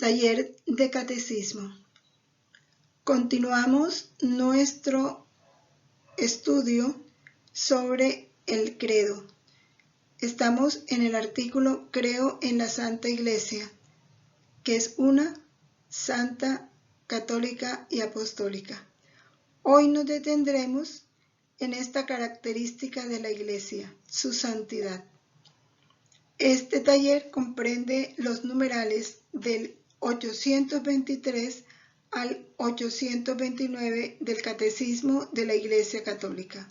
Taller de Catecismo. Continuamos nuestro estudio sobre el credo. Estamos en el artículo Creo en la Santa Iglesia, que es una, santa, católica y apostólica. Hoy nos detendremos en esta característica de la Iglesia, su santidad. Este taller comprende los numerales del 823 al 829 del Catecismo de la Iglesia Católica.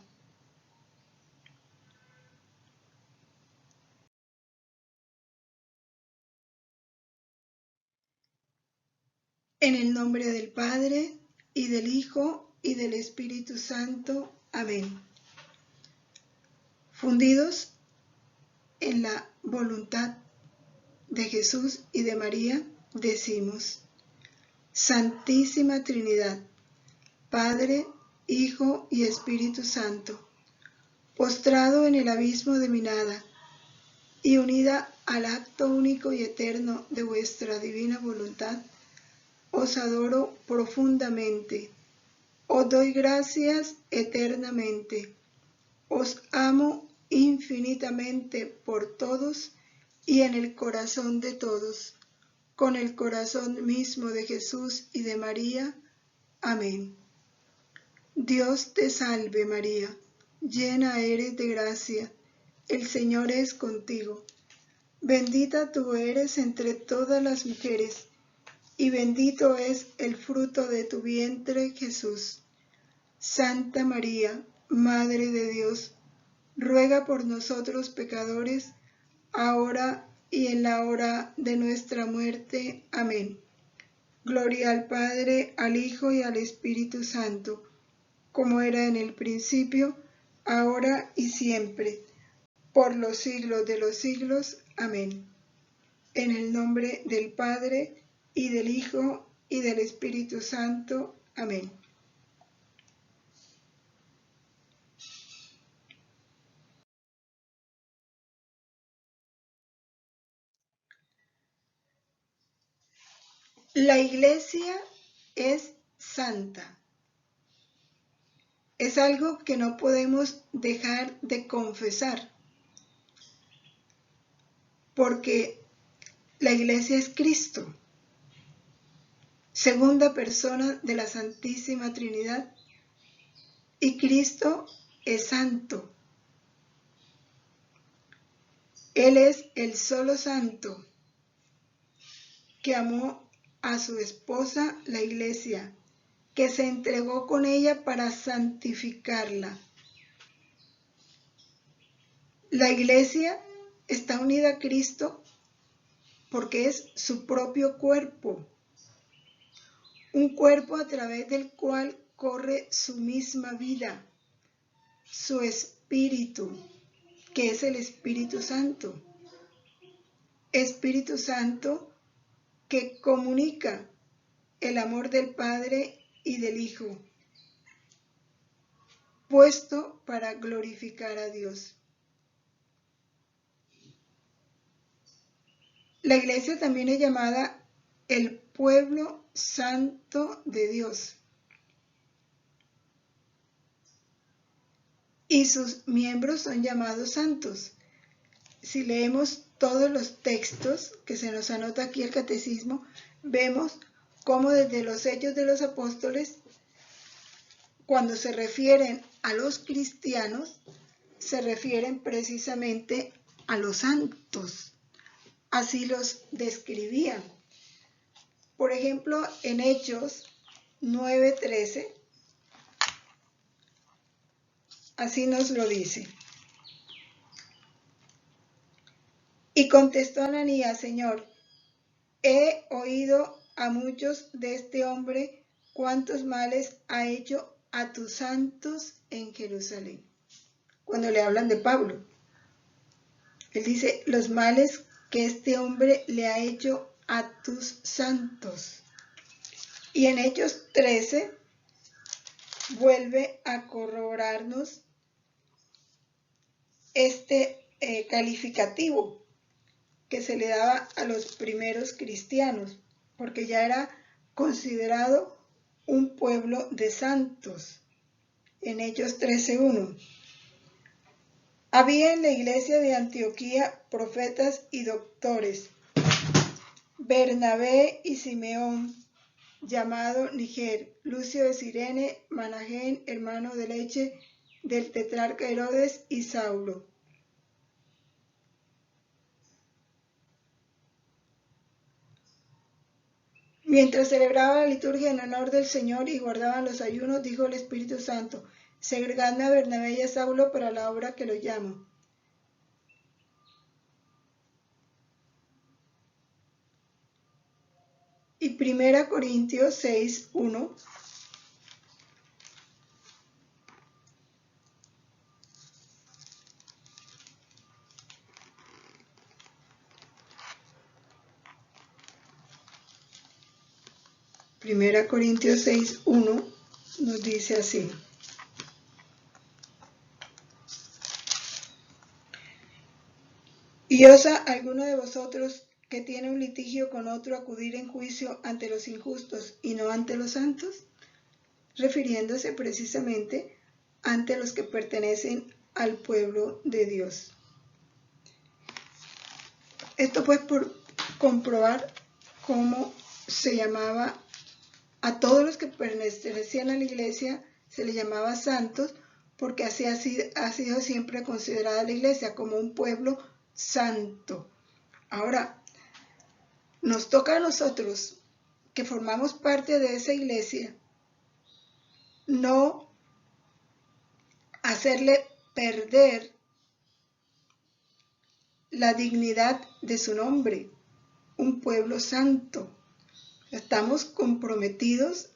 En el nombre del Padre, y del Hijo, y del Espíritu Santo. Amén. Fundidos en la voluntad de Jesús y de María, decimos: Santísima Trinidad, Padre, Hijo y Espíritu Santo, postrado en el abismo de mi nada y unida al acto único y eterno de vuestra divina voluntad, os adoro profundamente, os doy gracias eternamente, os amo infinitamente por todos y en el corazón de todos, con el corazón mismo de Jesús y de María. Amén. Dios te salve María, llena eres de gracia, el Señor es contigo. Bendita tú eres entre todas las mujeres, y bendito es el fruto de tu vientre, Jesús. Santa María, Madre de Dios, ruega por nosotros pecadores, ahora y en la hora de nuestra muerte. Amén. Gloria al Padre, al Hijo y al Espíritu Santo, como era en el principio, ahora y siempre, por los siglos de los siglos. Amén. En el nombre del Padre, y del Hijo, y del Espíritu Santo. Amén. La Iglesia es santa. Es algo que no podemos dejar de confesar, porque la Iglesia es Cristo, segunda persona de la Santísima Trinidad, y Cristo es santo. Él es el solo santo que amó a su esposa, la Iglesia, que se entregó con ella para santificarla. La Iglesia está unida a Cristo porque es su propio cuerpo, un cuerpo a través del cual corre su misma vida, su espíritu, que es el Espíritu Santo. Espíritu Santo que comunica el amor del Padre y del Hijo, puesto para glorificar a Dios. La Iglesia también es llamada el pueblo santo de Dios, y sus miembros son llamados santos. Si leemos todos los textos que se nos anota aquí el Catecismo, vemos cómo desde los Hechos de los Apóstoles, cuando se refieren a los cristianos, se refieren precisamente a los santos. Así los describían. Por ejemplo, en Hechos 9:13, así nos lo dice. Y contestó Ananías: Señor, he oído a muchos de este hombre cuántos males ha hecho a tus santos en Jerusalén. Cuando le hablan de Pablo, él dice los males que este hombre le ha hecho a tus santos. Y en Hechos 13 vuelve a corroborarnos este calificativo que se le daba a los primeros cristianos. porque ya era considerado un pueblo de santos. En Hechos 13:1. Había en la iglesia de Antioquía profetas y doctores, Bernabé y Simeón, llamado Niger, Lucio de Cirene, Manahén, hermano de leche del tetrarca Herodes, y Saulo. Mientras celebraban la liturgia en honor del Señor y guardaban los ayunos, dijo el Espíritu Santo: segregadme a Bernabé y a Saulo para la obra que los llamo. Y 1 Corintios 6:1. Primera Corintios 6:1 nos dice así: ¿y osa alguno de vosotros que tiene un litigio con otro acudir en juicio ante los injustos y no ante los santos? Refiriéndose precisamente ante los que pertenecen al pueblo de Dios. Esto pues por comprobar cómo se llamaba a todos los que pertenecían a la iglesia, se les llamaba santos, porque así ha sido siempre considerada la iglesia, como un pueblo santo. Ahora, nos toca a nosotros, que formamos parte de esa iglesia, no hacerle perder la dignidad de su nombre, un pueblo santo. Estamos comprometidos,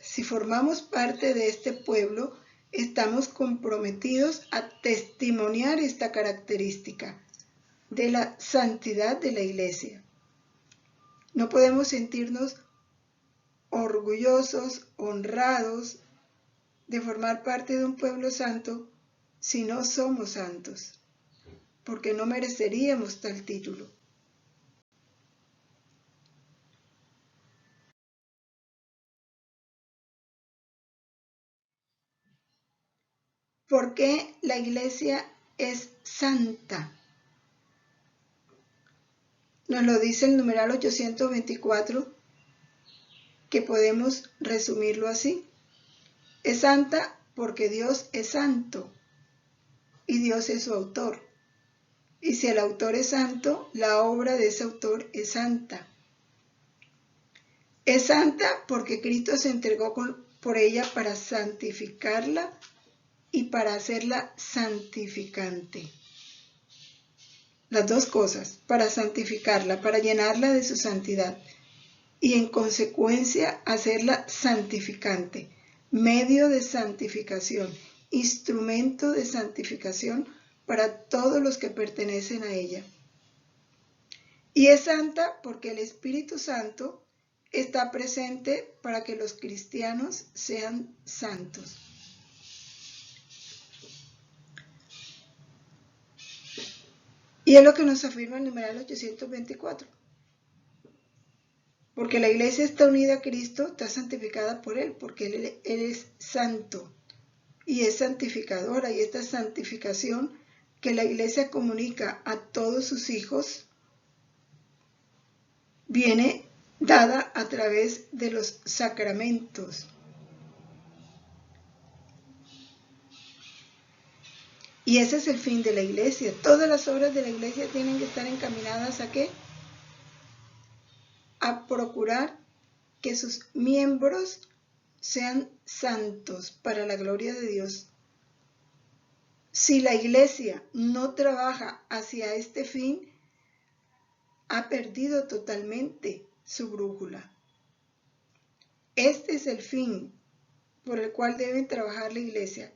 si formamos parte de este pueblo, estamos comprometidos a testimoniar esta característica de la santidad de la iglesia. No podemos sentirnos orgullosos, honrados de formar parte de un pueblo santo si no somos santos, porque no mereceríamos tal título. ¿Por qué la iglesia es santa? Nos lo dice el numeral 824, que podemos resumirlo así: es santa porque Dios es santo y Dios es su autor. Y si el autor es santo, la obra de ese autor es santa. Es santa porque Cristo se entregó por ella para santificarla y para hacerla santificante. Las dos cosas: para santificarla, para llenarla de su santidad, y en consecuencia hacerla santificante, medio de santificación, instrumento de santificación para todos los que pertenecen a ella. Y es santa porque el Espíritu Santo está presente para que los cristianos sean santos. Y es lo que nos afirma el numeral 824. Porque la iglesia está unida a Cristo, está santificada por Él, porque Él es santo y es santificadora. Y esta santificación que la iglesia comunica a todos sus hijos viene dada a través de los sacramentos. Y ese es el fin de la iglesia. Todas las obras de la iglesia tienen que estar encaminadas ¿a qué? A procurar que sus miembros sean santos para la gloria de Dios. Si la iglesia no trabaja hacia este fin, ha perdido totalmente su brújula. Este es el fin por el cual debe trabajar la iglesia: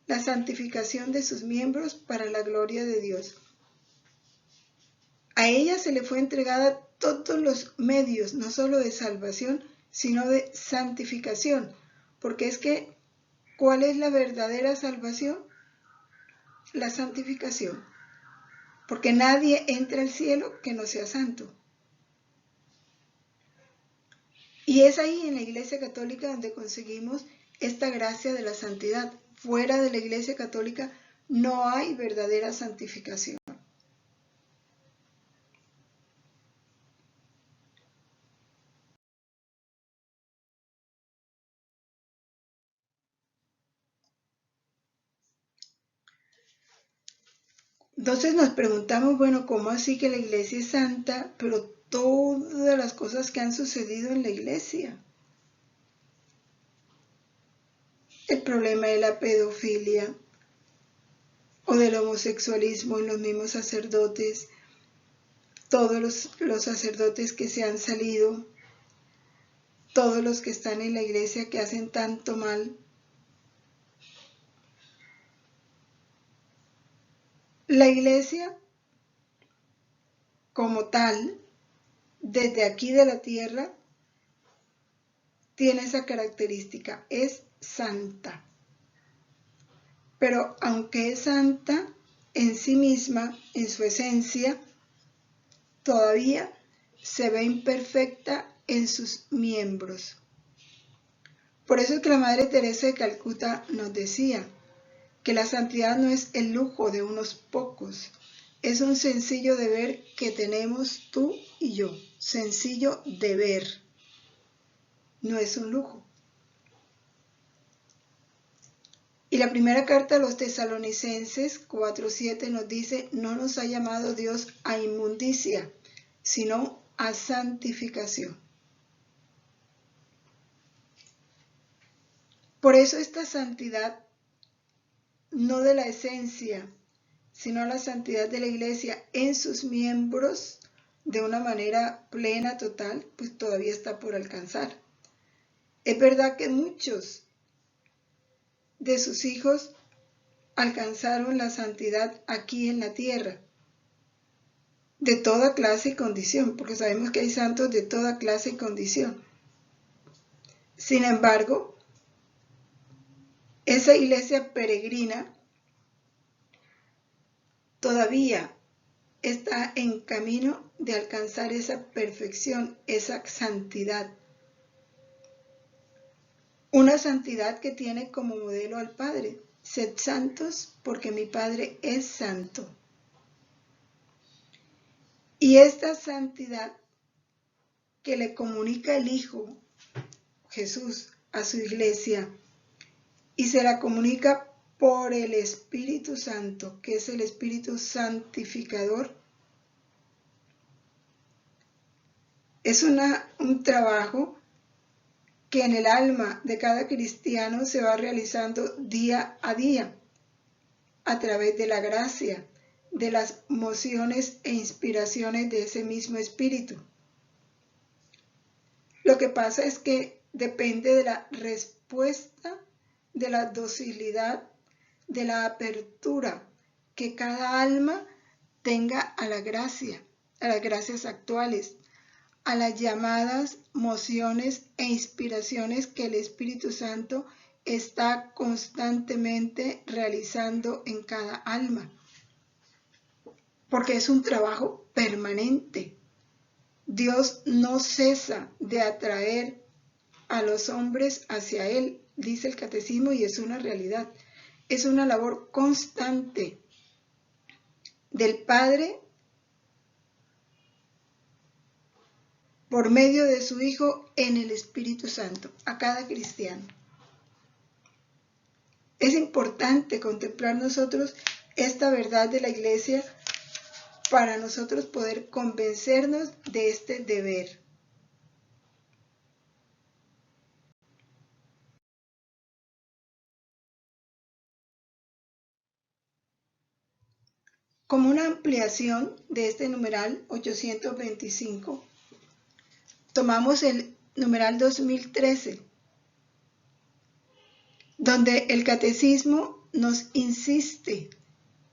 la santificación de sus miembros para la gloria de Dios. A ella se le fue entregada todos los medios, no solo de salvación, sino de santificación. Porque es que, ¿cuál es la verdadera salvación? La santificación. Porque nadie entra al cielo que no sea santo. Y es ahí en la Iglesia Católica donde conseguimos esta gracia de la santidad. Fuera de la Iglesia Católica no hay verdadera santificación. Entonces nos preguntamos, bueno, ¿cómo así que la Iglesia es santa, pero todas las cosas que han sucedido en la Iglesia? El problema de la pedofilia o del homosexualismo en los mismos sacerdotes, todos los sacerdotes que se han salido, todos los que están en la Iglesia que hacen tanto mal. La Iglesia como tal, desde aquí de la tierra, tiene esa característica, es santa. Pero aunque es santa en sí misma, en su esencia, todavía se ve imperfecta en sus miembros. Por eso es que la Madre Teresa de Calcuta nos decía que la santidad no es el lujo de unos pocos, es un sencillo deber que tenemos tú y yo, sencillo deber, no es un lujo. Y la primera carta a los Tesalonicenses 4:7 nos dice, no nos ha llamado Dios a inmundicia, sino a santificación. Por eso esta santidad, no de la esencia, sino la santidad de la Iglesia en sus miembros, de una manera plena, total, pues todavía está por alcanzar. Es verdad que muchos de sus hijos alcanzaron la santidad aquí en la tierra, de toda clase y condición, porque sabemos que hay santos de toda clase y condición. Sin embargo, esa iglesia peregrina todavía está en camino de alcanzar esa perfección, esa santidad. Una santidad que tiene como modelo al Padre. Sed santos porque mi Padre es santo. Y esta santidad que le comunica el Hijo, Jesús, a su iglesia, y se la comunica por el Espíritu Santo, que es el Espíritu santificador, es un trabajo que en el alma de cada cristiano se va realizando día a día, a través de la gracia, de las mociones e inspiraciones de ese mismo Espíritu. Lo que pasa es que depende de la respuesta, de la docilidad, de la apertura que cada alma tenga a la gracia, a las gracias actuales, a las llamadas mociones e inspiraciones que el Espíritu Santo está constantemente realizando en cada alma. Porque es un trabajo permanente. Dios no cesa de atraer a los hombres hacia Él, dice el Catecismo, y es una realidad. Es una labor constante del Padre por medio de su Hijo en el Espíritu Santo, a cada cristiano. Es importante contemplar nosotros esta verdad de la Iglesia para nosotros poder convencernos de este deber. Como una ampliación de este numeral 825, tomamos el numeral 2013, donde el Catecismo nos insiste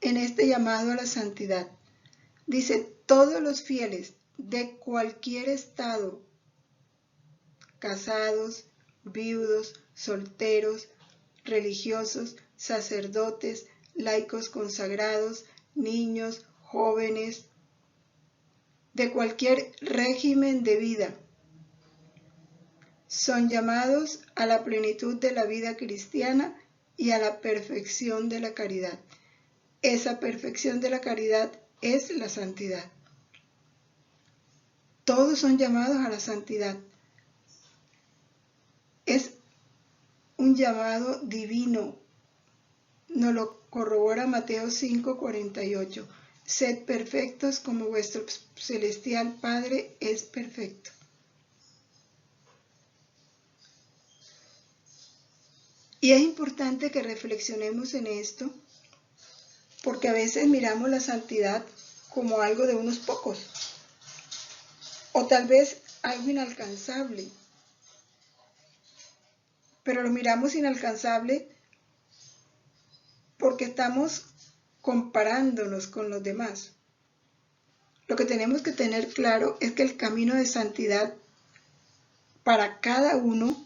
en este llamado a la santidad. Dice, todos los fieles de cualquier estado, casados, viudos, solteros, religiosos, sacerdotes, laicos consagrados, niños, jóvenes, de cualquier régimen de vida, son llamados a la plenitud de la vida cristiana y a la perfección de la caridad. Esa perfección de la caridad es la santidad. Todos son llamados a la santidad. Es un llamado divino. Nos lo corrobora Mateo 5:48. Sed perfectos como vuestro celestial Padre es perfecto. Y es importante que reflexionemos en esto, porque a veces miramos la santidad como algo de unos pocos, o tal vez algo inalcanzable, pero lo miramos inalcanzable porque estamos comparándonos con los demás. Lo que tenemos que tener claro es que el camino de santidad para cada uno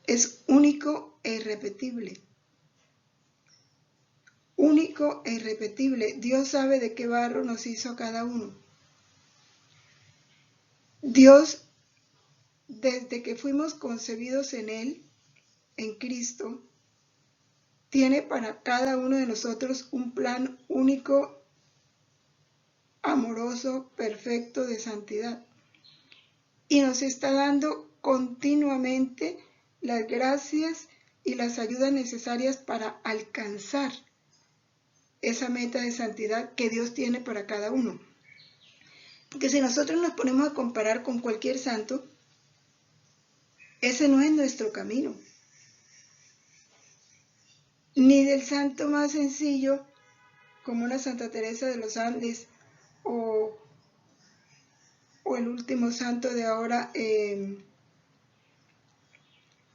es único e irrepetible. Único e irrepetible. Dios sabe de qué barro nos hizo a cada uno. Dios, desde que fuimos concebidos en Él, en Cristo, tiene para cada uno de nosotros un plan único, amoroso, perfecto de santidad. Y nos está dando continuamente las gracias y las ayudas necesarias para alcanzar esa meta de santidad que Dios tiene para cada uno. Porque si nosotros nos ponemos a comparar con cualquier santo, ese no es nuestro camino. Ni del santo más sencillo, como una Santa Teresa de los Andes, o el último santo de ahora,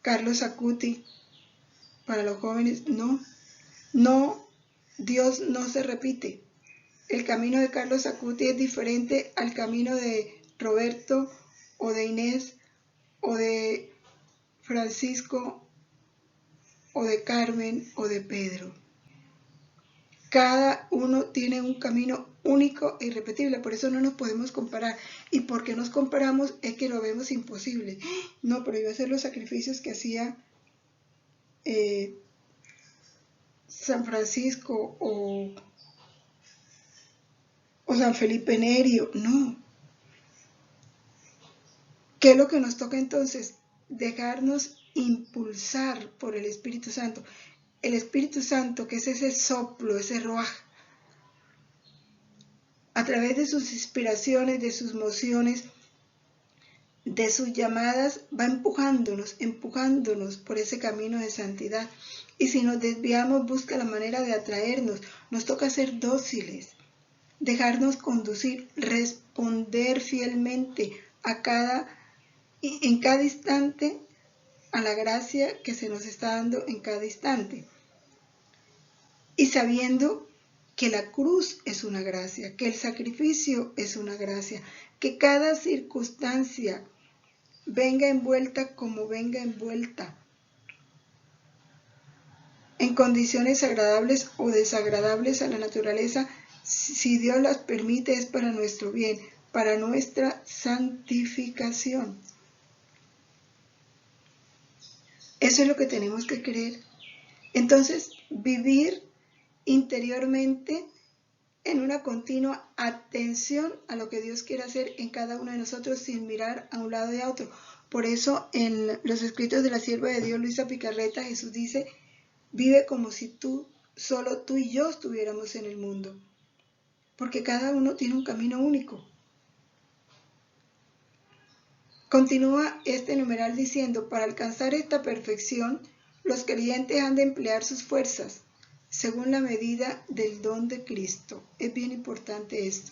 Carlos Acuti, para los jóvenes. No, Dios no se repite. El camino de Carlos Acuti es diferente al camino de Roberto, o de Inés, o de Francisco, o de Carmen, o de Pedro. Cada uno tiene un camino único e irrepetible, por eso no nos podemos comparar. Y porque nos comparamos es que lo vemos imposible. No, pero iba a hacer los sacrificios que hacía San Francisco o San Felipe Neri. No. ¿Qué es lo que nos toca entonces? Dejarnos impulsar por el Espíritu Santo. El Espíritu Santo, que es ese soplo, ese ruaj, a través de sus inspiraciones, de sus mociones, de sus llamadas, va empujándonos por ese camino de santidad. Y si nos desviamos, busca la manera de atraernos. Nos toca ser dóciles, dejarnos conducir, responder fielmente en cada instante a la gracia que se nos está dando en cada instante. Y sabiendo que la cruz es una gracia, que el sacrificio es una gracia, que cada circunstancia venga envuelta como venga envuelta, en condiciones agradables o desagradables a la naturaleza, si Dios las permite, es para nuestro bien, para nuestra santificación. Eso es lo que tenemos que creer. Entonces, vivir interiormente en una continua atención a lo que Dios quiere hacer en cada uno de nosotros sin mirar a un lado y a otro. Por eso en los escritos de la sierva de Dios, Luisa Picarreta, Jesús dice: vive como si solo tú y yo estuviéramos en el mundo. Porque cada uno tiene un camino único. Continúa este numeral diciendo: para alcanzar esta perfección, los creyentes han de emplear sus fuerzas según la medida del don de Cristo. Es bien importante esto.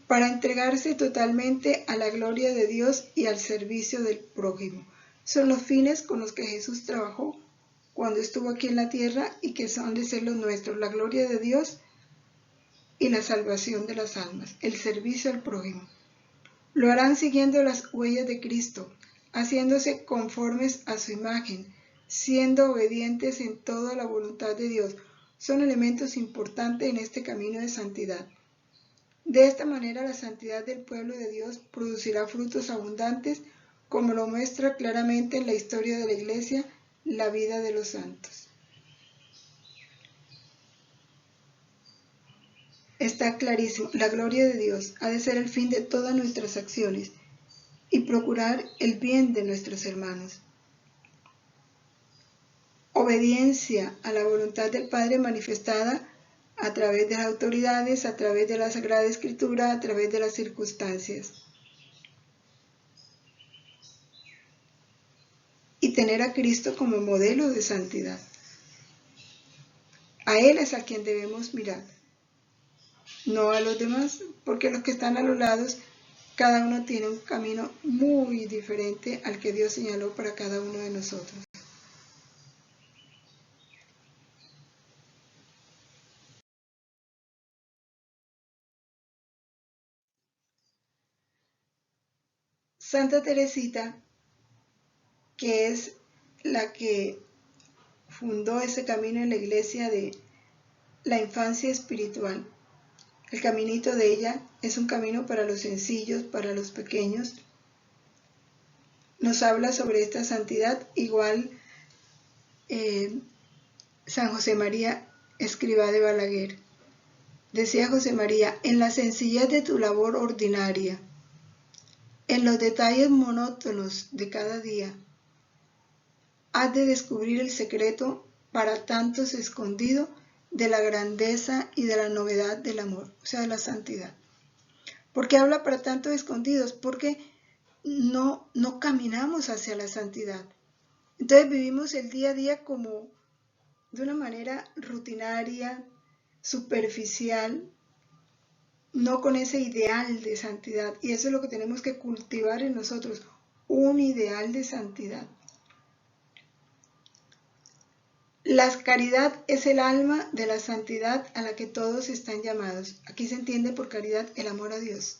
Para entregarse totalmente a la gloria de Dios y al servicio del prójimo. Son los fines con los que Jesús trabajó cuando estuvo aquí en la tierra y que son de ser los nuestros: la gloria de Dios y la salvación de las almas, el servicio al prójimo. Lo harán siguiendo las huellas de Cristo, haciéndose conformes a su imagen, siendo obedientes en todo a la voluntad de Dios. Son elementos importantes en este camino de santidad. De esta manera, la santidad del pueblo de Dios producirá frutos abundantes como lo muestra claramente en la historia de la Iglesia la vida de los santos. Está clarísimo, la gloria de Dios ha de ser el fin de todas nuestras acciones y procurar el bien de nuestros hermanos. Obediencia a la voluntad del Padre manifestada a través de las autoridades, a través de la Sagrada Escritura, a través de las circunstancias. Y tener a Cristo como modelo de santidad. A Él es a quien debemos mirar, no a los demás, porque los que están a los lados, cada uno tiene un camino muy diferente al que Dios señaló para cada uno de nosotros. Santa Teresita, que es la que fundó ese camino en la iglesia de la infancia espiritual. El caminito de ella es un camino para los sencillos, para los pequeños. Nos habla sobre esta santidad, igual San José María Escrivá de Balaguer. Decía José María, en la sencillez de tu labor ordinaria, en los detalles monótonos de cada día, has de descubrir el secreto para tantos escondido de la grandeza y de la novedad del amor, o sea, de la santidad. ¿Por qué habla para tantos escondidos? Porque no caminamos hacia la santidad. Entonces vivimos el día a día como de una manera rutinaria, superficial, no con ese ideal de santidad. Y eso es lo que tenemos que cultivar en nosotros, un ideal de santidad. La caridad es el alma de la santidad a la que todos están llamados. Aquí se entiende por caridad el amor a Dios.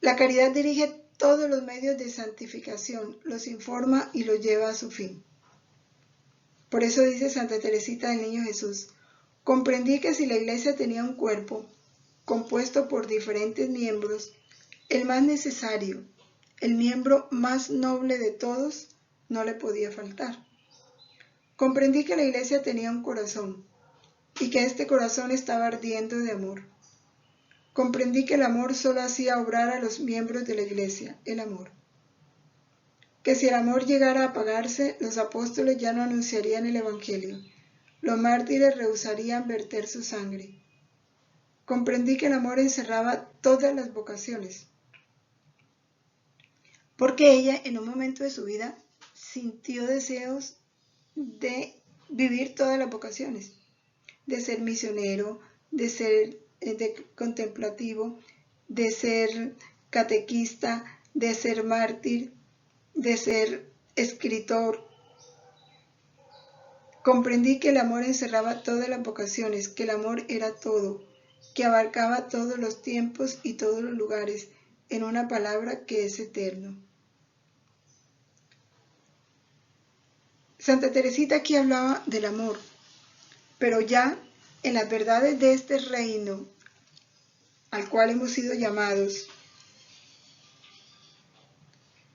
La caridad dirige todos los medios de santificación, los informa y los lleva a su fin. Por eso dice Santa Teresita del Niño Jesús, comprendí que si la Iglesia tenía un cuerpo compuesto por diferentes miembros, el más necesario, el miembro más noble de todos, no le podía faltar. Comprendí que la Iglesia tenía un corazón y que este corazón estaba ardiendo de amor. Comprendí que el amor solo hacía obrar a los miembros de la Iglesia, el amor. Que si el amor llegara a apagarse, los apóstoles ya no anunciarían el Evangelio. Los mártires rehusarían verter su sangre. Comprendí que el amor encerraba todas las vocaciones. Porque ella, en un momento de su vida, sintió deseos de vivir todas las vocaciones. De ser misionero, de ser contemplativo, de ser catequista, de ser mártir, de ser escritor. Comprendí que el amor encerraba todas las vocaciones, que el amor era todo, que abarcaba todos los tiempos y todos los lugares, en una palabra que es eterno. Santa Teresita aquí hablaba del amor, pero ya en las verdades de este reino al cual hemos sido llamados,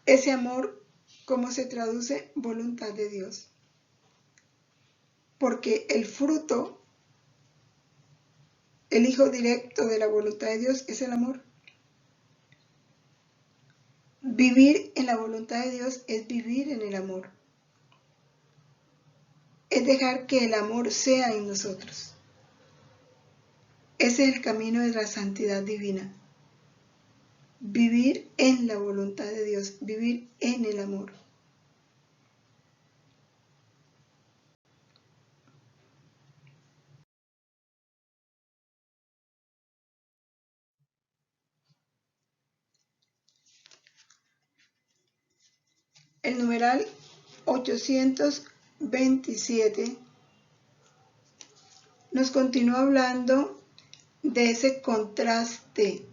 ese amor, ¿cómo se traduce? Voluntad de Dios. Porque el fruto, el hijo directo de la voluntad de Dios es el amor. Vivir en la voluntad de Dios es vivir en el amor. Es dejar que el amor sea en nosotros. Ese es el camino de la santidad divina. Vivir en la voluntad de Dios, vivir en el amor. El numeral 827 nos continúa hablando de ese contraste,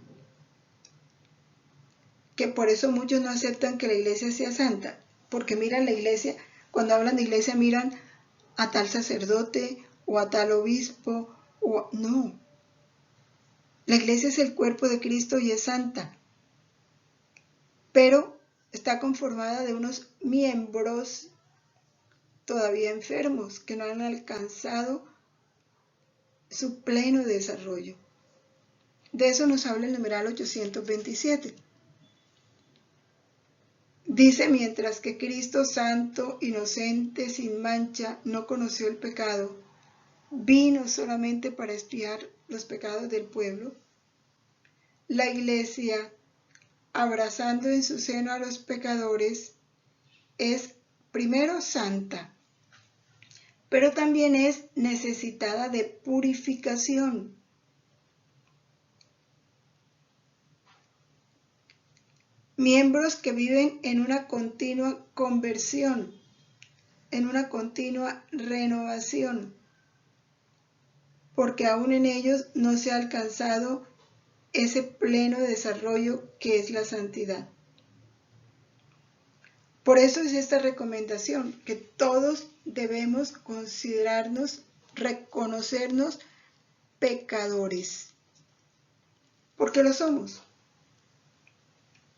que por eso muchos no aceptan que la iglesia sea santa, porque miran la iglesia, cuando hablan de iglesia miran a tal sacerdote o a tal obispo, no. La iglesia es el cuerpo de Cristo y es santa, pero está conformada de unos miembros todavía enfermos que no han alcanzado su pleno desarrollo. De eso nos habla el numeral 827. Dice: mientras que Cristo, santo, inocente, sin mancha, no conoció el pecado, vino solamente para expiar los pecados del pueblo, la Iglesia, abrazando en su seno a los pecadores, es primero santa, pero también es necesitada de purificación. Miembros que viven en una continua conversión, en una continua renovación, porque aún en ellos no se ha alcanzado ese pleno desarrollo que es la santidad. Por eso es esta recomendación, que todos debemos considerarnos, reconocernos pecadores, porque lo somos.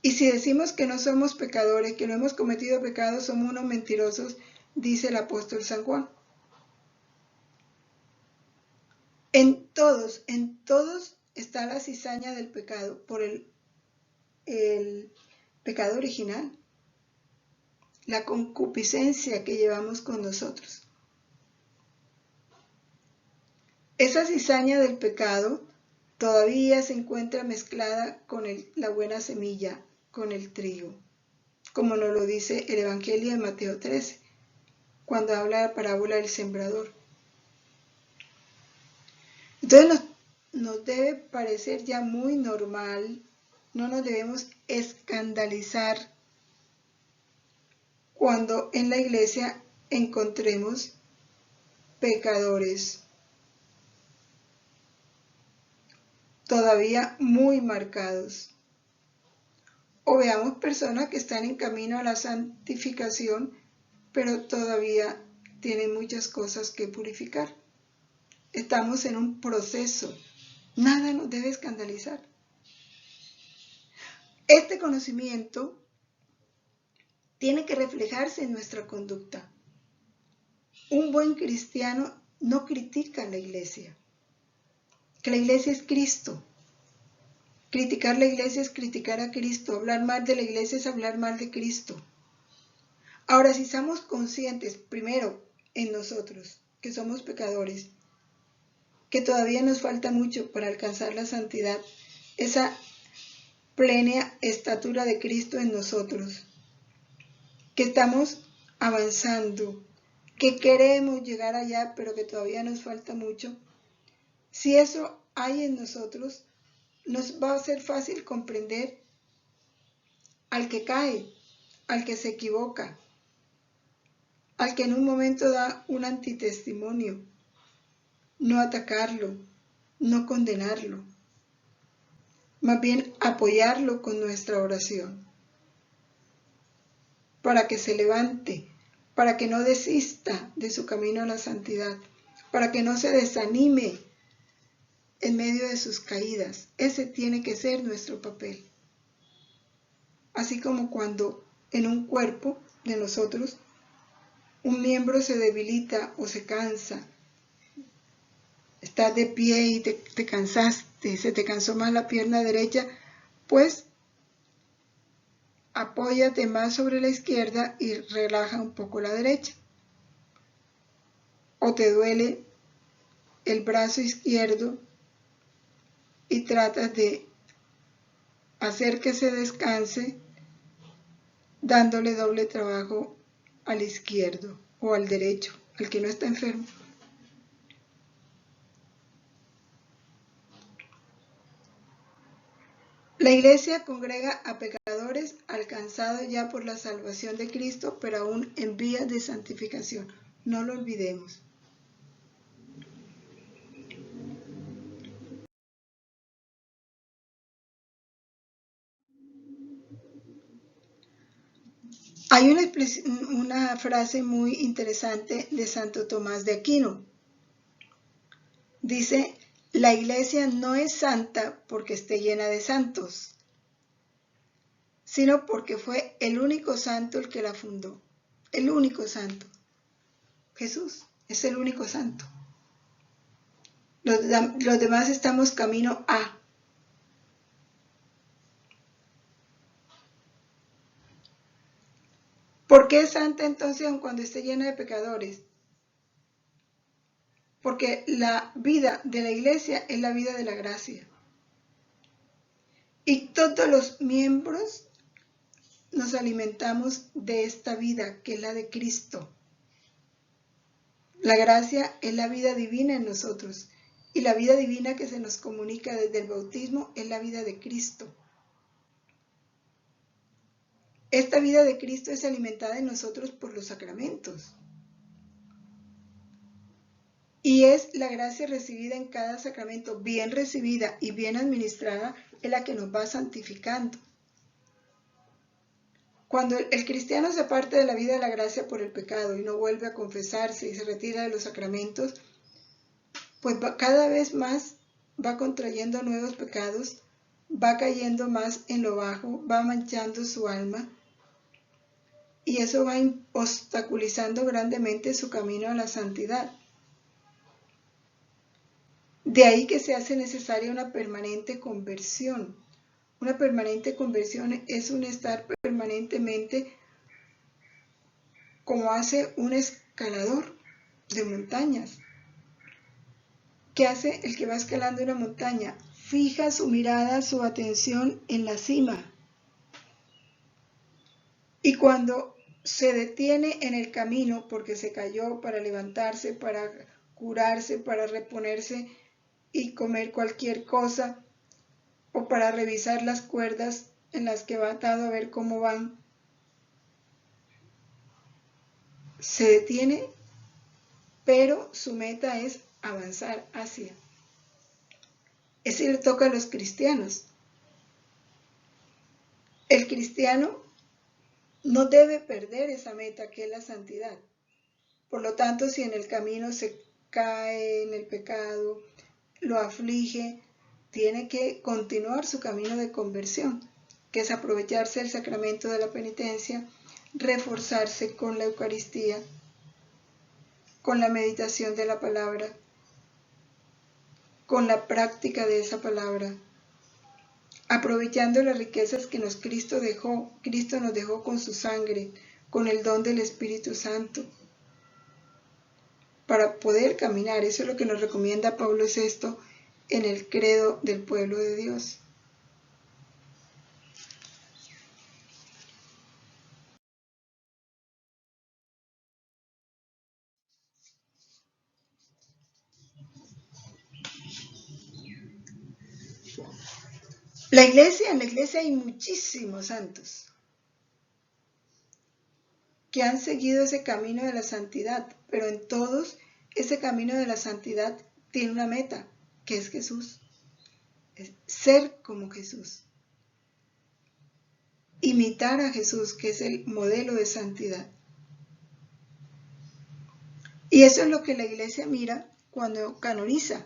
Y si decimos que no somos pecadores, que no hemos cometido pecados, somos unos mentirosos, dice el apóstol San Juan. En todos está la cizaña del pecado, por el pecado original, la concupiscencia que llevamos con nosotros. Esa cizaña del pecado todavía se encuentra mezclada con la buena semilla, con el trigo, como nos lo dice el Evangelio de Mateo 13, cuando habla de la parábola del sembrador. Entonces nos debe parecer ya muy normal, no nos debemos escandalizar cuando en la iglesia encontremos pecadores todavía muy marcados, o veamos personas que están en camino a la santificación, pero todavía tienen muchas cosas que purificar. Estamos en un proceso, nada nos debe escandalizar. Este conocimiento tiene que reflejarse en nuestra conducta. Un buen cristiano no critica a la iglesia, que la iglesia es Cristo. Criticar la iglesia es criticar a Cristo, hablar mal de la iglesia es hablar mal de Cristo. Ahora, si estamos conscientes, primero, en nosotros, que somos pecadores, que todavía nos falta mucho para alcanzar la santidad, esa plena estatura de Cristo en nosotros, que estamos avanzando, que queremos llegar allá, pero que todavía nos falta mucho. Si eso hay en nosotros, nos va a ser fácil comprender al que cae, al que se equivoca, al que en un momento da un antitestimonio, no atacarlo, no condenarlo, más bien apoyarlo con nuestra oración, para que se levante, para que no desista de su camino a la santidad, para que no se desanime en medio de sus caídas. Ese tiene que ser nuestro papel. Así como cuando en un cuerpo de nosotros un miembro se debilita o se cansa, estás de pie y te cansaste, se te cansó más la pierna derecha, pues apóyate más sobre la izquierda y relaja un poco la derecha. O te duele el brazo izquierdo y tratas de hacer que se descanse dándole doble trabajo al izquierdo o al derecho, al que no está enfermo. La iglesia congrega a pecadores alcanzados ya por la salvación de Cristo, pero aún en vías de santificación. No lo olvidemos. Hay una frase muy interesante de Santo Tomás de Aquino. Dice: la iglesia no es santa porque esté llena de santos, sino porque fue el único santo el que la fundó. El único santo. Jesús es el único santo. Los demás estamos camino a. ¿Por qué es santa entonces aun cuando esté llena de pecadores? Porque la vida de la iglesia es la vida de la gracia. Y todos los miembros nos alimentamos de esta vida que es la de Cristo. La gracia es la vida divina en nosotros. Y la vida divina que se nos comunica desde el bautismo es la vida de Cristo. Esta vida de Cristo es alimentada en nosotros por los sacramentos. Y es la gracia recibida en cada sacramento, bien recibida y bien administrada, es la que nos va santificando. Cuando el cristiano se aparte de la vida de la gracia por el pecado y no vuelve a confesarse y se retira de los sacramentos, pues cada vez más va contrayendo nuevos pecados, va cayendo más en lo bajo, va manchando su alma, y eso va obstaculizando grandemente su camino a la santidad. De ahí que se hace necesaria una permanente conversión. Una permanente conversión es un estar permanentemente como hace un escalador de montañas. ¿Qué hace el que va escalando una montaña? Fija su mirada, su atención en la cima. Y cuando se detiene en el camino porque se cayó, para levantarse, para curarse, para reponerse y comer cualquier cosa, o para revisar las cuerdas en las que va atado a ver cómo van, se detiene, pero su meta es avanzar hacia. Eso le toca a los cristianos. El cristiano no debe perder esa meta que es la santidad. Por lo tanto, si en el camino se cae en el pecado, lo aflige, tiene que continuar su camino de conversión, que es aprovecharse del sacramento de la penitencia, reforzarse con la Eucaristía, con la meditación de la palabra, con la práctica de esa palabra, aprovechando las riquezas que Cristo nos dejó con su sangre, con el don del Espíritu Santo, para poder caminar. Eso es lo que nos recomienda Pablo VI en el credo del pueblo de Dios. En la iglesia hay muchísimos santos que han seguido ese camino de la santidad, pero en todos ese camino de la santidad tiene una meta, que es Jesús. Es ser como Jesús. Imitar a Jesús, que es el modelo de santidad. Y eso es lo que la iglesia mira cuando canoniza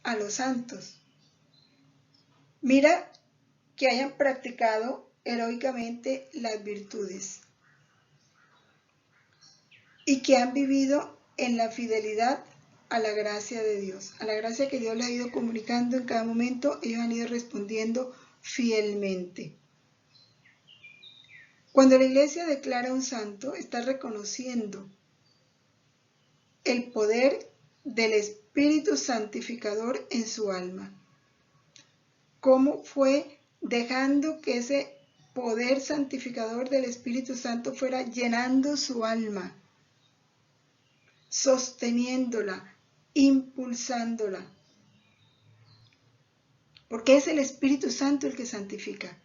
a los santos. Mira que hayan practicado heroicamente las virtudes y que han vivido en la fidelidad a la gracia de Dios, a la gracia que Dios les ha ido comunicando en cada momento. Ellos han ido respondiendo fielmente. Cuando la iglesia declara un santo, está reconociendo el poder del Espíritu Santificador en su alma. Cómo fue dejando que ese poder santificador del Espíritu Santo fuera llenando su alma, sosteniéndola, impulsándola. Porque es el Espíritu Santo el que santifica.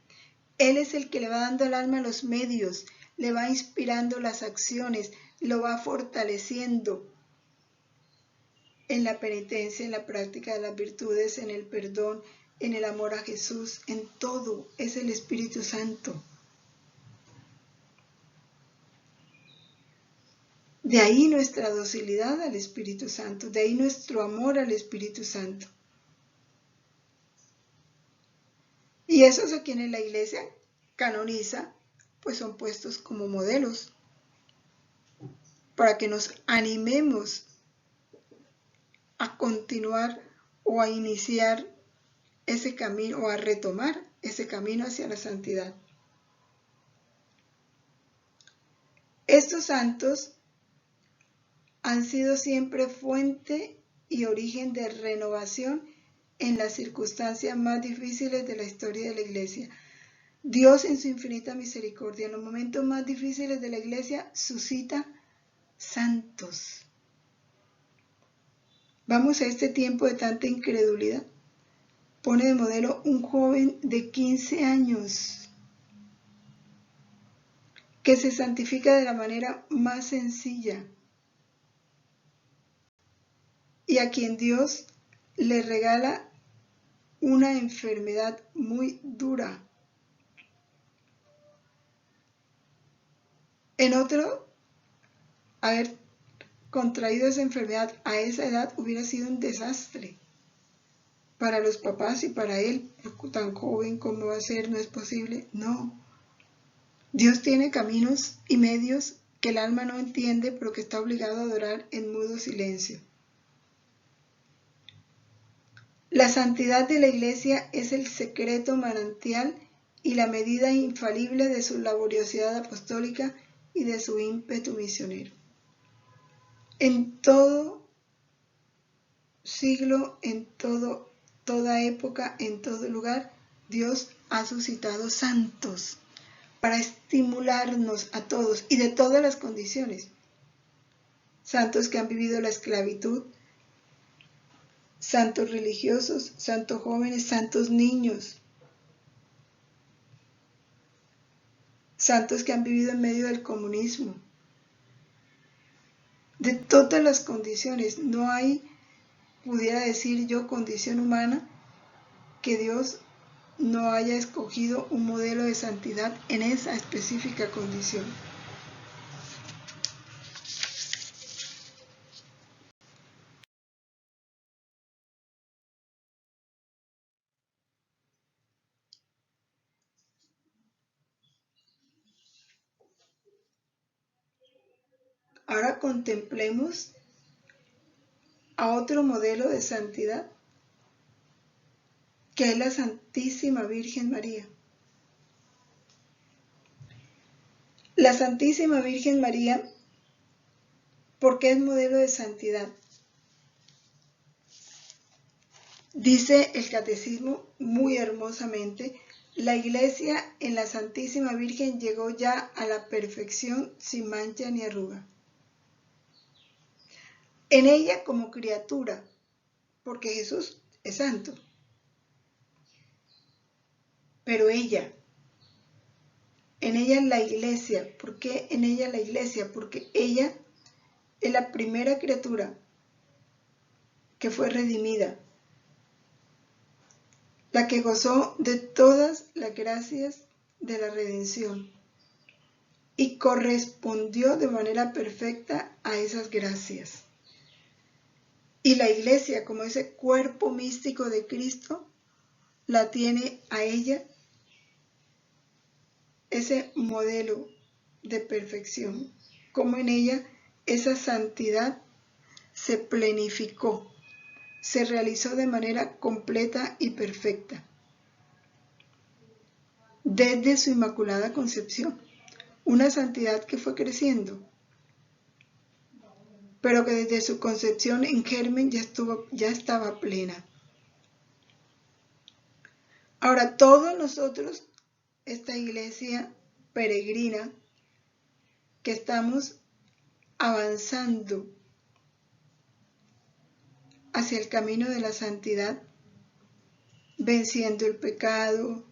Él es el que le va dando al alma los medios, le va inspirando las acciones, lo va fortaleciendo en la penitencia, en la práctica de las virtudes, en el perdón, en el amor a Jesús, en todo. Es el Espíritu Santo. De ahí nuestra docilidad al Espíritu Santo, de ahí nuestro amor al Espíritu Santo. Y esos a quienes la iglesia canoniza, pues son puestos como modelos para que nos animemos a continuar o a iniciar ese camino o a retomar ese camino hacia la santidad. Estos santos han sido siempre fuente y origen de renovación en las circunstancias más difíciles de la historia de la Iglesia. Dios, en su infinita misericordia, en los momentos más difíciles de la Iglesia, suscita santos. Vamos a este tiempo de tanta incredulidad. Pone de modelo un joven de 15 años que se santifica de la manera más sencilla y a quien Dios le regala una enfermedad muy dura. En otro, haber contraído esa enfermedad a esa edad hubiera sido un desastre para los papás y para él. Tan joven como va a ser, no es posible. No. Dios tiene caminos y medios que el alma no entiende, pero que está obligado a adorar en mudo silencio. La santidad de la Iglesia es el secreto manantial y la medida infalible de su laboriosidad apostólica y de su ímpetu misionero. En todo siglo, en toda época, en todo lugar, Dios ha suscitado santos para estimularnos a todos y de todas las condiciones. Santos que han vivido la esclavitud, santos religiosos, santos jóvenes, santos niños, santos que han vivido en medio del comunismo. De todas las condiciones, no hay, pudiera decir yo, condición humana que Dios no haya escogido un modelo de santidad en esa específica condición. Ahora contemplemos a otro modelo de santidad, que es la Santísima Virgen María. La Santísima Virgen María, ¿por qué es modelo de santidad? Dice el Catecismo muy hermosamente: la Iglesia en la Santísima Virgen llegó ya a la perfección sin mancha ni arruga. En ella como criatura, porque Jesús es santo, pero ella, en ella la Iglesia. ¿Por qué en ella la Iglesia? Porque ella es la primera criatura que fue redimida, la que gozó de todas las gracias de la redención y correspondió de manera perfecta a esas gracias. Y la Iglesia, como ese cuerpo místico de Cristo, la tiene a ella, ese modelo de perfección, como en ella esa santidad se plenificó, se realizó de manera completa y perfecta. Desde su Inmaculada Concepción, una santidad que fue creciendo, pero que desde su concepción en germen ya estaba plena. Ahora, todos nosotros, esta iglesia peregrina, que estamos avanzando hacia el camino de la santidad, venciendo el pecado,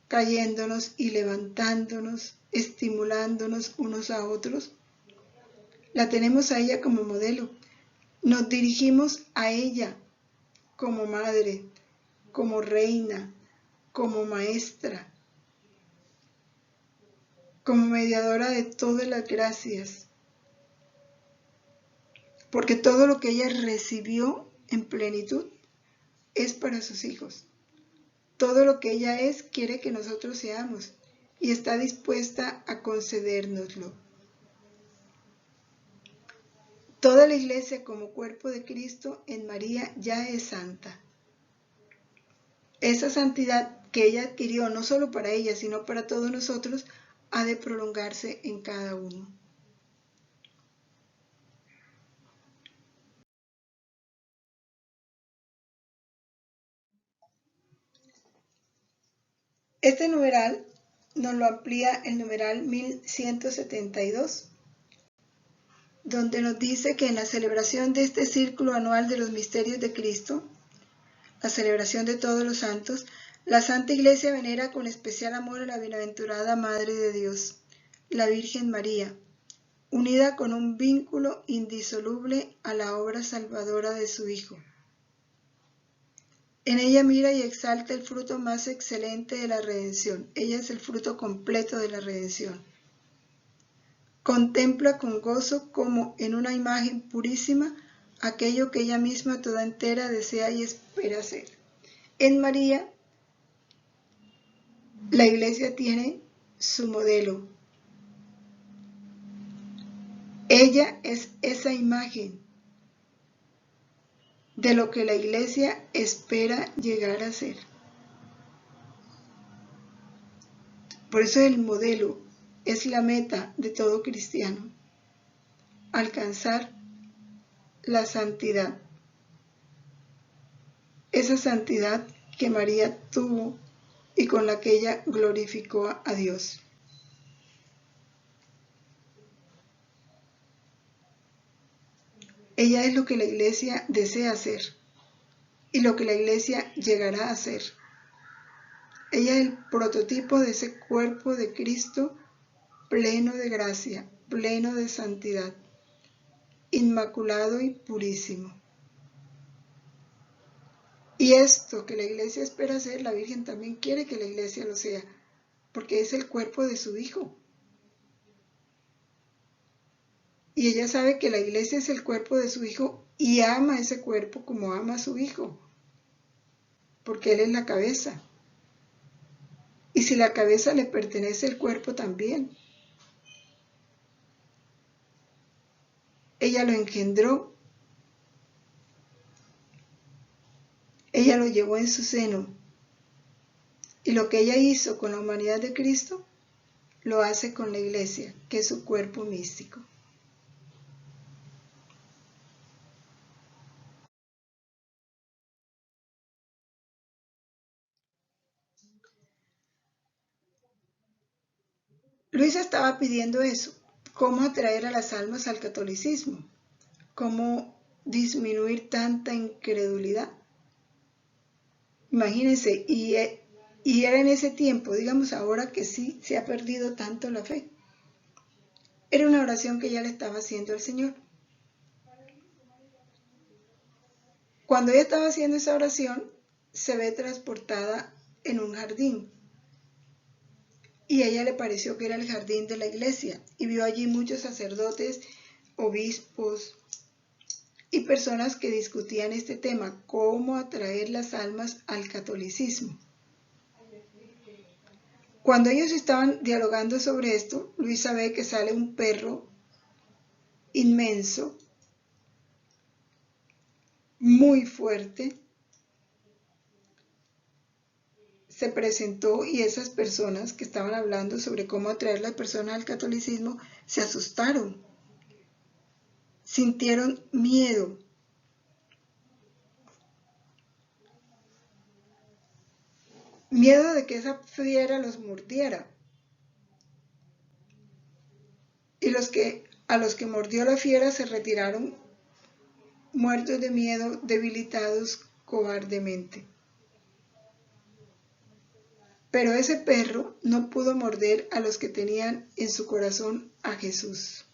cayéndonos y levantándonos, estimulándonos unos a otros, la tenemos a ella como modelo. Nos dirigimos a ella como madre, como reina, como maestra, como mediadora de todas las gracias, porque todo lo que ella recibió en plenitud es para sus hijos. todo lo que ella es, quiere que nosotros seamos y está dispuesta a concedérnoslo. Toda la iglesia como cuerpo de Cristo en María ya es santa. Esa santidad que ella adquirió no solo para ella, sino para todos nosotros, ha de prolongarse en cada uno. Este numeral nos lo amplía el numeral 1172, donde nos dice que en la celebración de este círculo anual de los misterios de Cristo, la celebración de todos los santos, la Santa Iglesia venera con especial amor a la bienaventurada Madre de Dios, la Virgen María, unida con un vínculo indisoluble a la obra salvadora de su Hijo. En ella mira y exalta el fruto más excelente de la redención. Ella es el fruto completo de la redención. Contempla con gozo como en una imagen purísima aquello que ella misma toda entera desea y espera ser. En María, la Iglesia tiene su modelo. Ella es esa imagen de lo que la Iglesia espera llegar a ser. Por eso el modelo es la meta de todo cristiano, alcanzar la santidad. Esa santidad que María tuvo y con la que ella glorificó a Dios. Ella es lo que la Iglesia desea hacer y lo que la Iglesia llegará a hacer. Ella es el prototipo de ese cuerpo de Cristo pleno de gracia, pleno de santidad, inmaculado y purísimo. Y esto que la Iglesia espera hacer, la Virgen también quiere que la Iglesia lo sea, porque es el cuerpo de su Hijo. Y ella sabe que la Iglesia es el cuerpo de su Hijo y ama ese cuerpo como ama a su Hijo, porque Él es la cabeza. Y si la cabeza le pertenece al cuerpo también. Ella lo engendró, ella lo llevó en su seno. Y lo que ella hizo con la humanidad de Cristo, lo hace con la Iglesia, que es su cuerpo místico. Luisa estaba pidiendo eso, cómo atraer a las almas al catolicismo, cómo disminuir tanta incredulidad. Imagínense, y era en ese tiempo, digamos ahora que sí se ha perdido tanto la fe. Era una oración que ella le estaba haciendo al Señor. Cuando ella estaba haciendo esa oración, se ve transportada en un jardín. Y a ella le pareció que era el jardín de la iglesia y vio allí muchos sacerdotes, obispos y personas que discutían este tema, cómo atraer las almas al catolicismo. Cuando ellos estaban dialogando sobre esto, Luisa ve que sale un perro inmenso, muy fuerte, se presentó y esas personas que estaban hablando sobre cómo atraer a las personas al catolicismo se asustaron, sintieron miedo. Miedo de que esa fiera los mordiera. Y a los que mordió la fiera se retiraron muertos de miedo, debilitados cobardemente. Pero ese perro no pudo morder a los que tenían en su corazón a Jesús.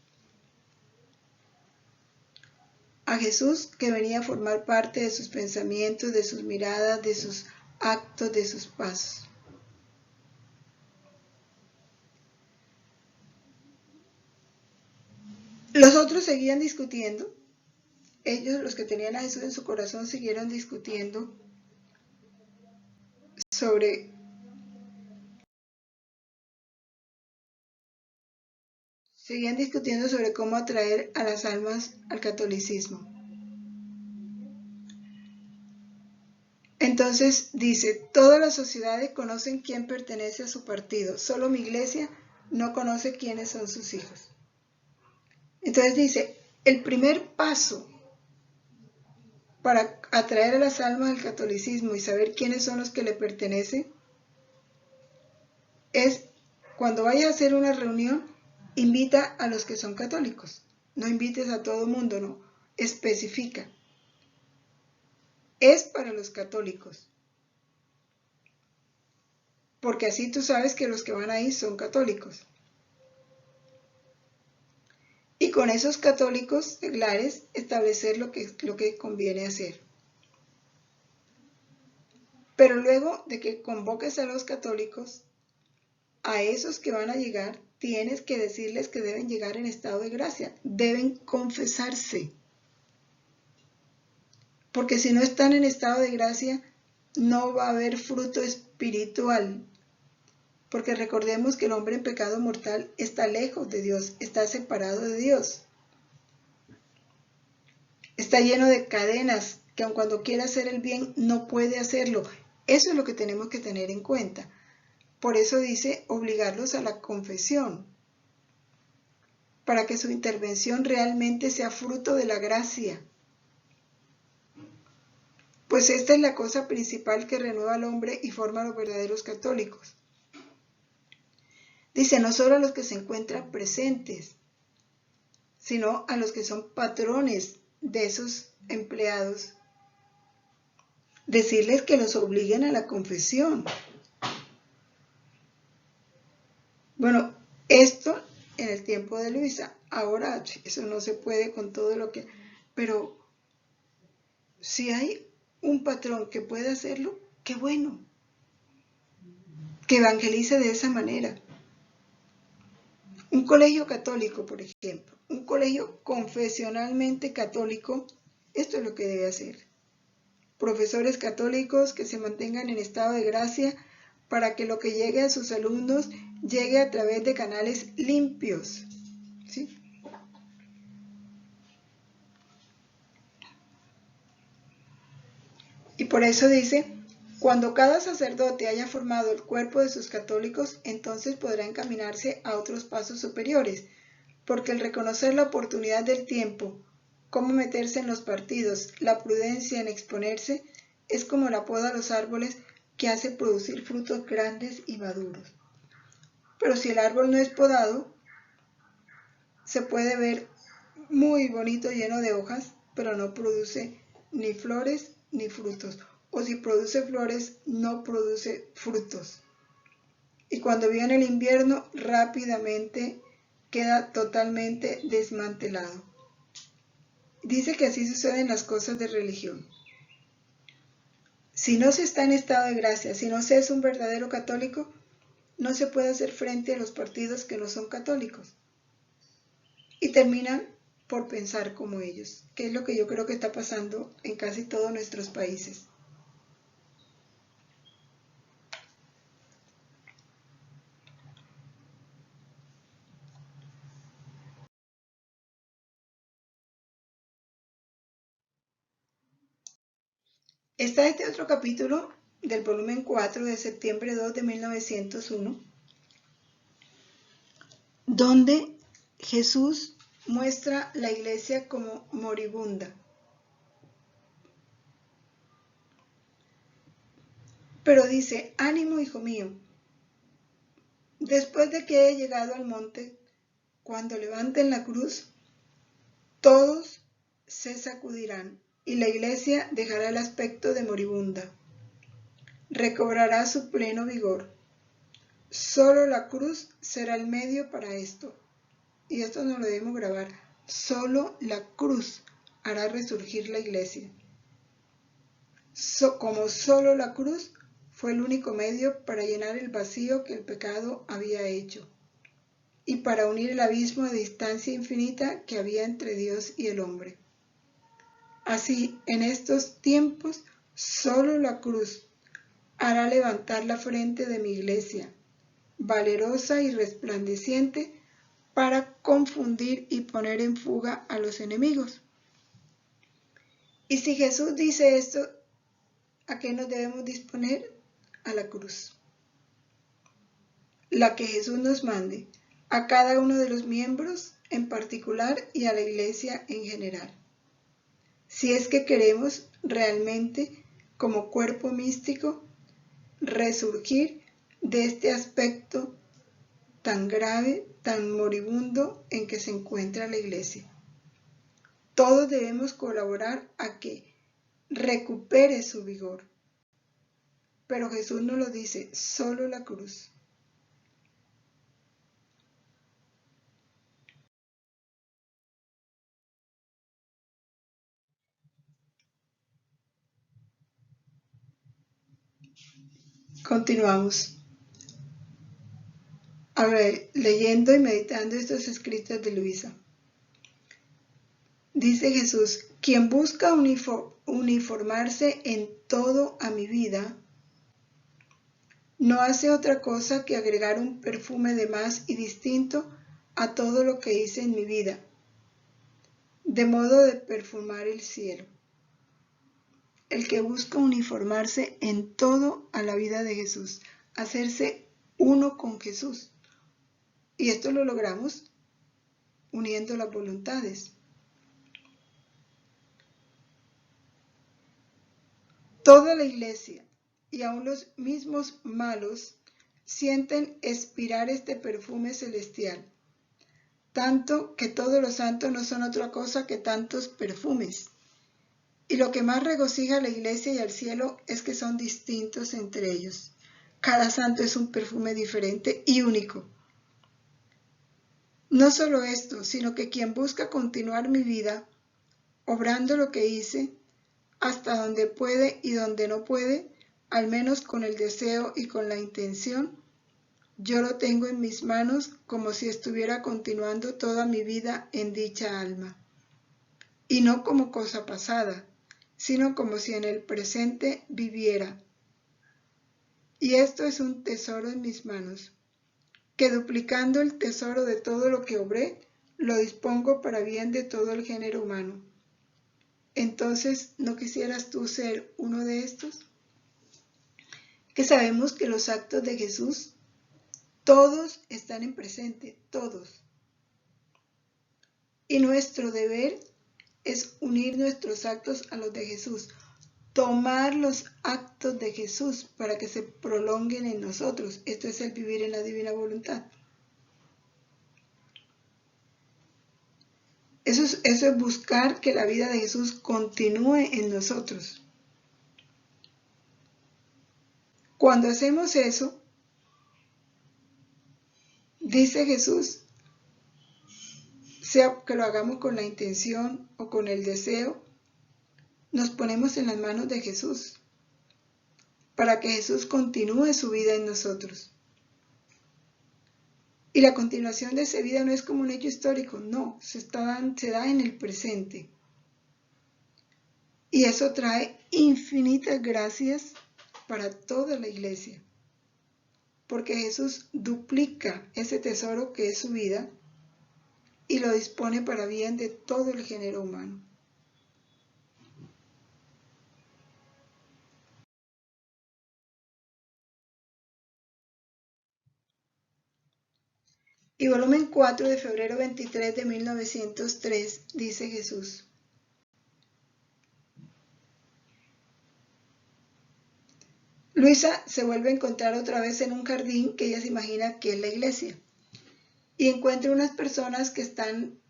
A Jesús que venía a formar parte de sus pensamientos, de sus miradas, de sus actos, de sus pasos. Los otros seguían discutiendo. Ellos, los que tenían a Jesús en su corazón, siguieron discutiendo seguían discutiendo sobre cómo atraer a las almas al catolicismo. Entonces dice, todas las sociedades conocen quién pertenece a su partido, solo mi iglesia no conoce quiénes son sus hijos. Entonces dice, el primer paso para atraer a las almas al catolicismo y saber quiénes son los que le pertenecen es cuando vayas a hacer una reunión, invita a los que son católicos. No invites a todo el mundo, no. Especifica. Es para los católicos. Porque así tú sabes que los que van ahí son católicos. Y con esos católicos seglares establecer lo que conviene hacer. Pero luego de que convoques a los católicos, a esos que van a llegar, tienes que decirles que deben llegar en estado de gracia, deben confesarse. Porque si no están en estado de gracia, no va a haber fruto espiritual. Porque recordemos que el hombre en pecado mortal está lejos de Dios, está separado de Dios. Está lleno de cadenas que aun cuando quiera hacer el bien no puede hacerlo. Eso es lo que tenemos que tener en cuenta. Por eso dice obligarlos a la confesión, para que su intervención realmente sea fruto de la gracia. Pues esta es la cosa principal que renueva al hombre y forma a los verdaderos católicos. Dice, no solo a los que se encuentran presentes, sino a los que son patrones de esos empleados. Decirles que los obliguen a la confesión. Bueno, esto en el tiempo de Luisa. Ahora eso no se puede con todo lo que... Pero si hay un patrón que puede hacerlo, qué bueno. Que evangelice de esa manera. Un colegio católico, por ejemplo, un colegio confesionalmente católico, esto es lo que debe hacer. Profesores católicos que se mantengan en estado de gracia para que lo que llegue a sus alumnos llegue a través de canales limpios. ¿Sí? Y por eso dice, cuando cada sacerdote haya formado el cuerpo de sus católicos, entonces podrá encaminarse a otros pasos superiores, porque el reconocer la oportunidad del tiempo, cómo meterse en los partidos, la prudencia en exponerse, es como la poda a los árboles que hace producir frutos grandes y maduros. Pero si el árbol no es podado, se puede ver muy bonito, lleno de hojas, pero no produce ni flores ni frutos. O si produce flores, no produce frutos. Y cuando viene el invierno, rápidamente queda totalmente desmantelado. Dice que así suceden las cosas de religión. Si no se está en estado de gracia, si no se es un verdadero católico, no se puede hacer frente a los partidos que no son católicos. Y terminan por pensar como ellos, que es lo que yo creo que está pasando en casi todos nuestros países. Está este otro capítulo del volumen 4 de septiembre 2 de 1901, donde Jesús muestra la iglesia como moribunda. Pero dice, ánimo hijo mío, después de que he llegado al monte, cuando levanten la cruz, todos se sacudirán y la iglesia dejará el aspecto de moribunda. Recobrará su pleno vigor. Solo la cruz será el medio para esto. Y esto no lo debemos grabar. Solo la cruz hará resurgir la iglesia. Como solo la cruz fue el único medio para llenar el vacío que el pecado había hecho y para unir el abismo de distancia infinita que había entre Dios y el hombre. Así, en estos tiempos, solo la cruz hará levantar la frente de mi iglesia, valerosa y resplandeciente, para confundir y poner en fuga a los enemigos. Y si Jesús dice esto, ¿a qué nos debemos disponer? A la cruz. La que Jesús nos mande, a cada uno de los miembros en particular y a la iglesia en general. Si es que queremos realmente, como cuerpo místico, resurgir de este aspecto tan grave, tan moribundo en que se encuentra la iglesia. Todos debemos colaborar a que recupere su vigor. Pero Jesús nos lo dice, solo la cruz. Continuamos. A ver, leyendo y meditando estos escritos de Luisa. Dice Jesús, quien busca uniformarse en todo a mi vida, no hace otra cosa que agregar un perfume de más y distinto a todo lo que hice en mi vida, de modo de perfumar el cielo. El que busca uniformarse en todo a la vida de Jesús, hacerse uno con Jesús. Y esto lo logramos uniendo las voluntades. Toda la iglesia y aun los mismos malos sienten expirar este perfume celestial, tanto que todos los santos no son otra cosa que tantos perfumes. Y lo que más regocija a la iglesia y al cielo es que son distintos entre ellos. Cada santo es un perfume diferente y único. No solo esto, sino que quien busca continuar mi vida, obrando lo que hice, hasta donde puede y donde no puede, al menos con el deseo y con la intención, yo lo tengo en mis manos como si estuviera continuando toda mi vida en dicha alma. Y no como cosa pasada, sino como si en el presente viviera. Y esto es un tesoro en mis manos, que duplicando el tesoro de todo lo que obré, lo dispongo para bien de todo el género humano. Entonces, ¿no quisieras tú ser uno de estos? Que sabemos que los actos de Jesús, todos están en presente, todos. Y nuestro deber es unir nuestros actos a los de Jesús, tomar los actos de Jesús para que se prolonguen en nosotros. Esto es el vivir en la divina voluntad. Eso es buscar que la vida de Jesús continúe en nosotros. Cuando hacemos eso, dice Jesús, sea que lo hagamos con la intención o con el deseo, nos ponemos en las manos de Jesús para que Jesús continúe su vida en nosotros. Y la continuación de esa vida no es como un hecho histórico, no, se da en el presente. Y eso trae infinitas gracias para toda la iglesia, porque Jesús duplica ese tesoro que es su vida y lo dispone para bien de todo el género humano. Y volumen 4 de febrero 23 de 1903 dice Jesús. Luisa se vuelve a encontrar otra vez en un jardín que ella se imagina que es la iglesia y encuentra unas personas que están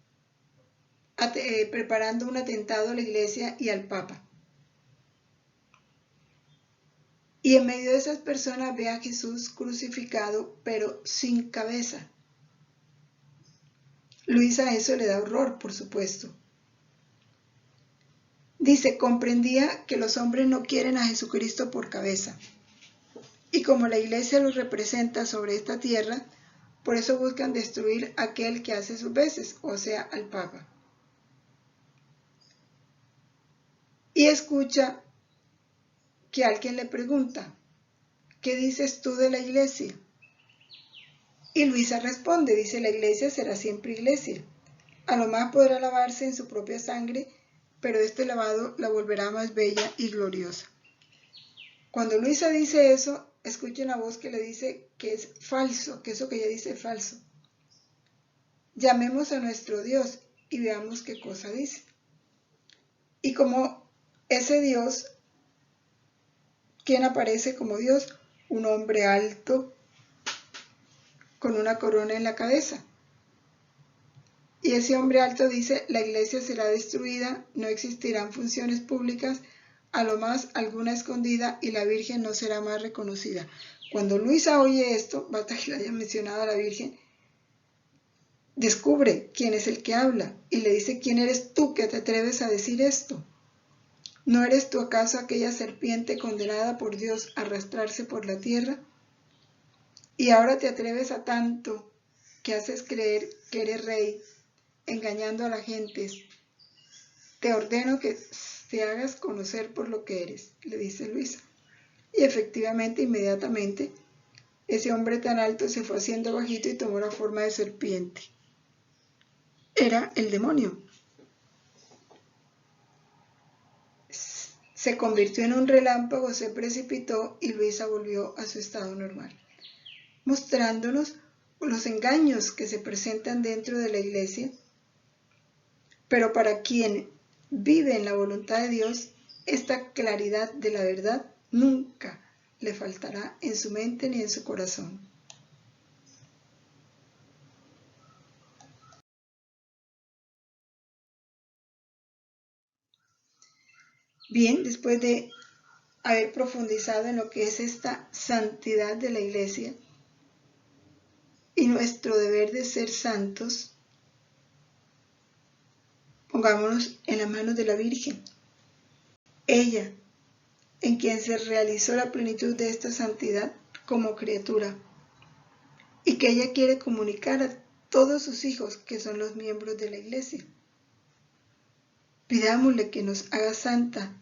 preparando un atentado a la iglesia y al Papa. Y en medio de esas personas ve a Jesús crucificado, pero sin cabeza. Luisa a eso le da horror, por supuesto. Dice, comprendía que los hombres no quieren a Jesucristo por cabeza. Y como la iglesia los representa sobre esta tierra, por eso buscan destruir a aquel que hace sus veces, o sea, al Papa. Y escucha que alguien le pregunta, ¿qué dices tú de la iglesia? Y Luisa responde, dice, la iglesia será siempre iglesia. A lo más podrá lavarse en su propia sangre, pero este lavado la volverá más bella y gloriosa. Cuando Luisa dice eso, escuchen la voz que le dice que es falso, que eso que ella dice es falso. Llamemos a nuestro Dios y veamos qué cosa dice. Y como ese Dios, ¿quién aparece como Dios? Un hombre alto con una corona en la cabeza. Y ese hombre alto dice, la iglesia será destruida, no existirán funciones públicas, a lo más alguna escondida, y la Virgen no será más reconocida. Cuando Luisa oye esto, basta que le haya mencionado a la Virgen, descubre quién es el que habla y le dice, ¿quién eres tú que te atreves a decir esto? ¿No eres tú acaso aquella serpiente condenada por Dios a arrastrarse por la tierra? Y ahora te atreves a tanto que haces creer que eres rey, engañando a la gente. Te ordeno que te hagas conocer por lo que eres, le dice Luisa. Y efectivamente, inmediatamente, ese hombre tan alto se fue haciendo bajito y tomó la forma de serpiente. Era el demonio. Se convirtió en un relámpago, se precipitó y Luisa volvió a su estado normal, mostrándonos los engaños que se presentan dentro de la iglesia. Pero para quien vive en la voluntad de Dios, esta claridad de la verdad nunca le faltará en su mente ni en su corazón. Bien, después de haber profundizado en lo que es esta santidad de la iglesia y nuestro deber de ser santos, pongámonos en las manos de la Virgen. Ella, en quien se realizó la plenitud de esta santidad como criatura, y que ella quiere comunicar a todos sus hijos que son los miembros de la iglesia. Pidámosle que nos haga santa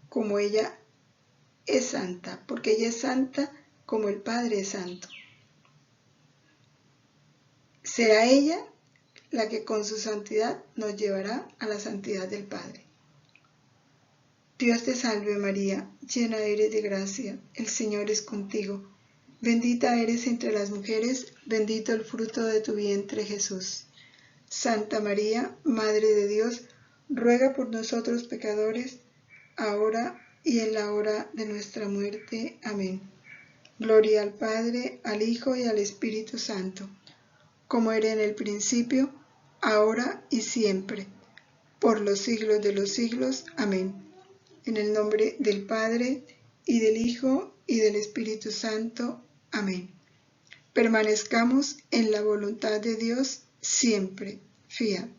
como ella es santa, porque ella es santa como el Padre es santo. Será ella la que con su santidad nos llevará a la santidad del Padre. Dios te salve María, llena eres de gracia, el Señor es contigo. Bendita eres entre las mujeres, bendito el fruto de tu vientre Jesús. Santa María, Madre de Dios, ruega por nosotros pecadores, ahora y en la hora de nuestra muerte. Amén. Gloria al Padre, al Hijo y al Espíritu Santo, como era en el principio, ahora y siempre, por los siglos de los siglos. Amén. En el nombre del Padre, y del Hijo, y del Espíritu Santo. Amén. Permanezcamos en la voluntad de Dios siempre. Fiat.